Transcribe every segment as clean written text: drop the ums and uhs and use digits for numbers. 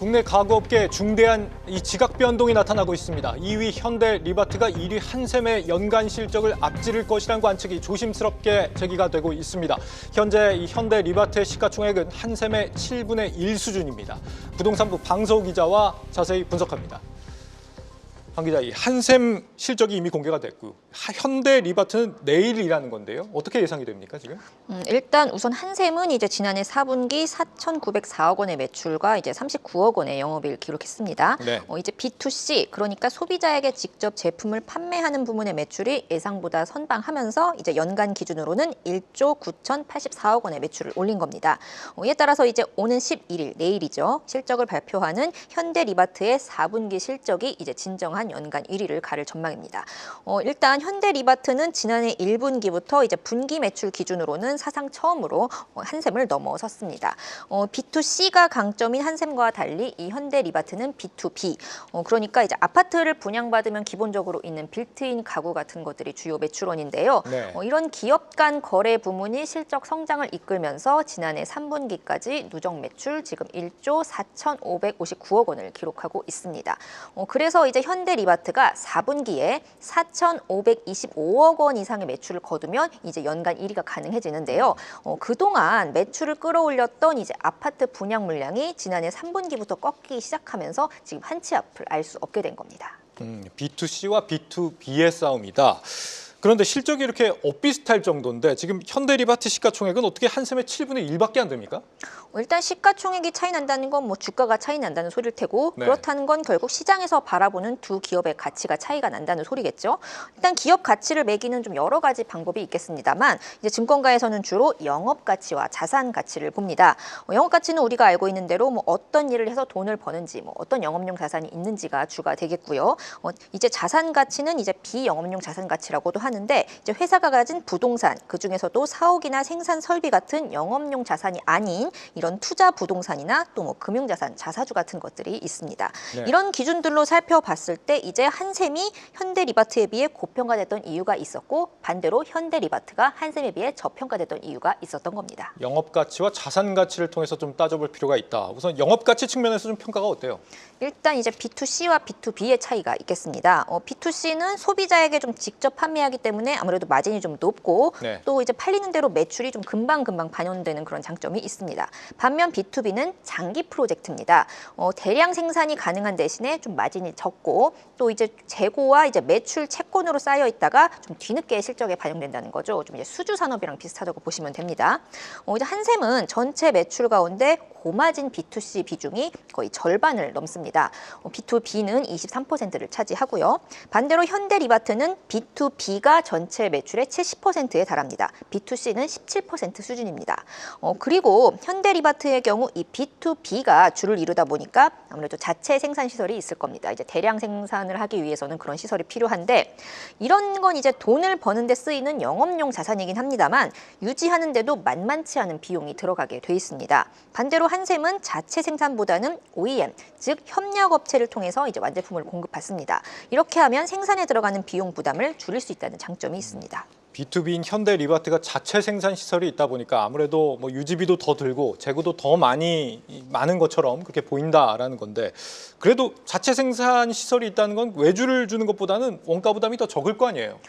국내 가구업계에 중대한 이 지각 변동이 나타나고 있습니다. 2위 현대리바트가 1위 한샘의 연간 실적을 앞지를 것이라는 관측이 조심스럽게 제기가 되고 있습니다. 현재 이 현대리바트의 시가총액은 한샘의 7분의 1 수준입니다. 부동산부 방서우 기자와 자세히 분석합니다. 방 기자, 이 한샘 실적이 이미 공개가 됐고 현대리바트는 내일이라는 건데요. 어떻게 예상이 됩니까, 지금? 일단 우선 한샘은 이제 지난해 4분기 4,904억 원의 매출과 이제 39억 원의 영업이익을 기록했습니다. 네. 이제 B2C, 그러니까 소비자에게 직접 제품을 판매하는 부문의 매출이 예상보다 선방하면서 이제 연간 기준으로는 1조 9,084억 원의 매출을 올린 겁니다. 이에 따라서 이제 오는 11일, 내일이죠. 실적을 발표하는 현대리바트의 4분기 실적이 이제 진정한 연간 1위를 가를 전망입니다. 일단 현대리바트는 지난해 1분기부터 이제 분기 매출 기준으로는 사상 처음으로 한샘을 넘어섰습니다. B2C가 강점인 한샘과 달리 이 현대리바트는 B2B, 그러니까 이제 아파트를 분양받으면 기본적으로 있는 빌트인 가구 같은 것들이 주요 매출원인데요. 네. 이런 기업 간 거래 부문이 실적 성장을 이끌면서 지난해 3분기까지 누적 매출 지금 1조 4,559억 원을 기록하고 있습니다. 그래서 이제 현대리바트가 4분기에 4,525억 원 이상의 매출을 거두면 이제 연간 1위가 가능해지는데요. 그동안 매출을 끌어올렸던 이제 아파트 분양 물량이 지난해 3분기부터 꺾이기 시작하면서 지금 한치 앞을 알 수 없게 된 겁니다. B2C와 B2B의 싸움이다. 그런데 실적이 이렇게 엇비슷할 정도인데 지금 현대리바트 시가총액은 어떻게 한샘의 7분의 1밖에 안 됩니까? 일단 시가총액이 차이 난다는 건 뭐 주가가 차이 난다는 소리일 테고, 네. 그렇다는 건 결국 시장에서 바라보는 두 기업의 가치가 차이가 난다는 소리겠죠. 일단 기업 가치를 매기는 좀 여러 가지 방법이 있겠습니다만 이제 증권가에서는 주로 영업 가치와 자산 가치를 봅니다. 영업 가치는 우리가 알고 있는 대로 뭐 어떤 일을 해서 돈을 버는지, 뭐 어떤 영업용 자산이 있는지가 주가 되겠고요. 이제 자산 가치는 이제 비영업용 자산 가치라고도 하는데 이제 회사가 가진 부동산, 그 중에서도 사옥이나 생산 설비 같은 영업용 자산이 아닌 이런 투자 부동산이나 또 뭐 금융자산, 자사주 같은 것들이 있습니다. 네. 이런 기준들로 살펴봤을 때 이제 한샘이 현대리바트에 비해 고평가됐던 이유가 있었고, 반대로 현대리바트가 한샘에 비해 저평가됐던 이유가 있었던 겁니다. 영업 가치와 자산 가치를 통해서 좀 따져볼 필요가 있다. 우선 영업 가치 측면에서 좀 평가가 어때요? 일단 이제 B2C와 B2B의 차이가 있겠습니다. B2C는 소비자에게 좀 직접 판매하기 때문에 아무래도 마진이 좀 높고, 네. 또 이제 팔리는 대로 매출이 좀 금방금방 반영되는 그런 장점이 있습니다. 반면 B2B는 장기 프로젝트입니다. 대량 생산이 가능한 대신에 좀 마진이 적고, 또 이제 재고와 이제 매출 채권으로 쌓여 있다가 좀 뒤늦게 실적에 반영된다는 거죠. 좀 이제 수주 산업이랑 비슷하다고 보시면 됩니다. 이제 한샘은 전체 매출 가운데 고마진 B2C 비중이 거의 절반을 넘습니다. B2B는 23%를 차지하고요. 반대로 현대리바트는 B2B가 전체 매출의 70%에 달합니다. B2C는 17% 수준입니다. 그리고 현대리바트의 경우 이 B2B가 주를 이루다 보니까 아무래도 자체 생산 시설이 있을 겁니다. 이제 대량 생산을 하기 위해서는 그런 시설이 필요한데, 이런 건 이제 돈을 버는 데 쓰이는 영업용 자산이긴 합니다만 유지하는 데도 만만치 않은 비용이 들어가게 돼 있습니다. 반대로 한샘은 자체 생산보다는 OEM, 즉 협력업체를 통해서 이제 완제품을 공급받습니다. 이렇게 하면 생산에 들어가는 비용 부담을 줄일 수 있다는 장점이 있습니다. B2B인 현대리바트가 자체 생산 시설이 있다 보니까 아무래도 뭐 유지비도 더 들고 재고도 더 많은 것처럼 그렇게 보인다라는 건데, 그래도 자체 생산 시설이 있다는 건 외주를 주는 것보다는 원가 부담이 더 적을 거 아니에요?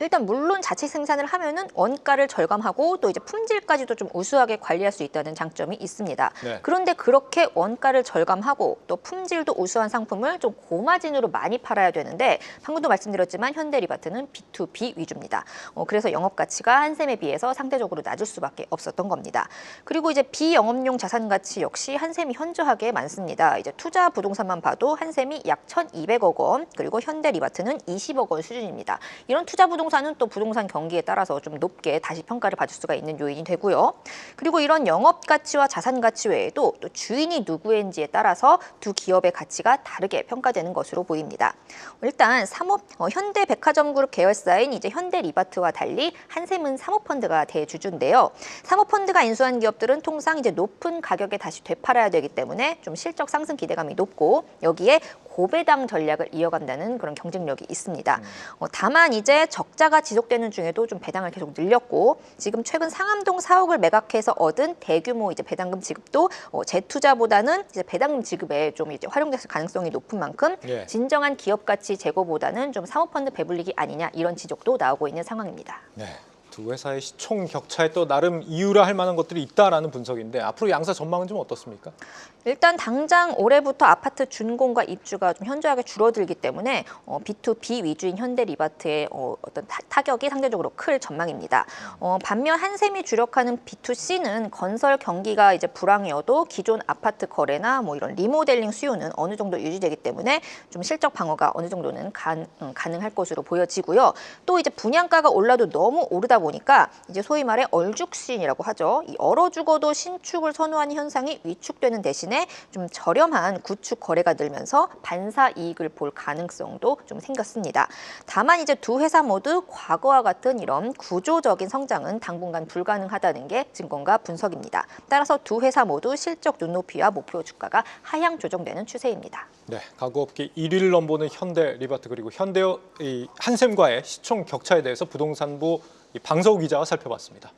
일단 물론 자체 생산을 하면은 원가를 절감하고 또 이제 품질까지도 좀 우수하게 관리할 수 있다는 장점이 있습니다. 네. 그런데 그렇게 원가를 절감하고 또 품질도 우수한 상품을 좀 고마진으로 많이 팔아야 되는데, 방금도 말씀드렸지만 현대리바트는 B2B 위주입니다. 그래서 영업 가치가 한샘에 비해서 상대적으로 낮을 수밖에 없었던 겁니다. 그리고 이제 비영업용 자산 가치 역시 한샘이 현저하게 많습니다. 이제 투자 부동산만 봐도 한샘이 약 1,200억 원, 그리고 현대리바트는 20억 원 수준입니다. 이런 투자 부동산은 또 부동산 경기에 따라서 좀 높게 다시 평가를 받을 수가 있는 요인이 되고요. 그리고 이런 영업 가치와 자산 가치 외에도 또 주인이 누구인지에 따라서 두 기업의 가치가 다르게 평가되는 것으로 보입니다. 일단 현대백화점그룹 계열사인 이제 현대리바트와 달리 한샘은 사모펀드가 대주주인데요. 사모펀드가 인수한 기업들은 통상 이제 높은 가격에 다시 되팔아야 되기 때문에 좀 실적 상승 기대감이 높고, 여기에 고배당 전략을 이어간다는 그런 경쟁력이 있습니다. 다만 이제 적자 적자가 지속되는 중에도 좀 배당을 계속 늘렸고 지금 최근 상암동 4억을 매각해서 얻은 대규모 이제 배당금 지급도 재투자보다는 이제 배당금 지급에 좀 이제 활용됐을 가능성이 높은 만큼 예. 진정한 기업 가치 제고보다는 좀 사모펀드 배불리기 아니냐 이런 지적도 나오고 있는 상황입니다. 네. 두 회사의 시총 격차에 또 나름 이유라 할 만한 것들이 있다라는 분석인데 앞으로 양사 전망은 좀 어떻습니까? 일단 당장 올해부터 아파트 준공과 입주가 좀 현저하게 줄어들기 때문에 B2B 위주인 현대리바트의 어떤 타격이 상대적으로 클 전망입니다. 반면 한샘이 주력하는 B2C는 건설 경기가 이제 불황이어도 기존 아파트 거래나 뭐 이런 리모델링 수요는 어느 정도 유지되기 때문에 좀 실적 방어가 어느 정도는 가능할 것으로 보여지고요. 또 이제 분양가가 올라도 너무 오르다 보니까 이제 소위 말해 얼죽신이라고 하죠. 이 얼어 죽어도 신축을 선호하는 현상이 위축되는 대신에 좀 저렴한 구축 거래가 늘면서 반사 이익을 볼 가능성도 좀 생겼습니다. 다만 이제 두 회사 모두 과거와 같은 이런 구조적인 성장은 당분간 불가능하다는 게 증권가 분석입니다. 따라서 두 회사 모두 실적 눈높이와 목표 주가가 하향 조정되는 추세입니다. 네, 가구업계 1위를 넘보는 현대리바트 그리고 한샘과의 시총 격차에 대해서 부동산부 방서우 기자와 살펴봤습니다.